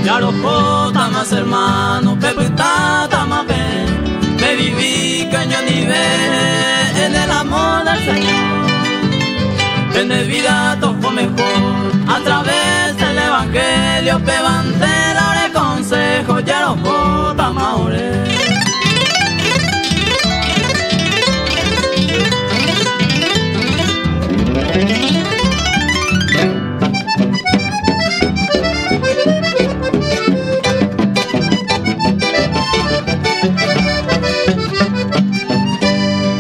Ya los jota más hermanos, pepita más ven, me viví caño nivel en el amor del Señor. Tener vida todo mejor a través del evangelio, pe bandera de consejo, ya los jota más ore.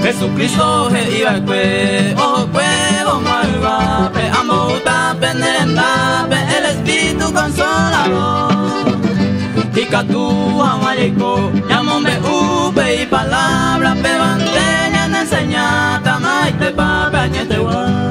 Jesucristo je iba kwe, ojo kwe, bomba, pe amuta, pe nerenda, pe el Espíritu Consolador. Y catu amayeko, llamome upe y palabra, pe bandeña en enseñata, maite pa, pe añete guay.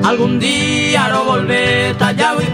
Algún día lo volveré, tallado y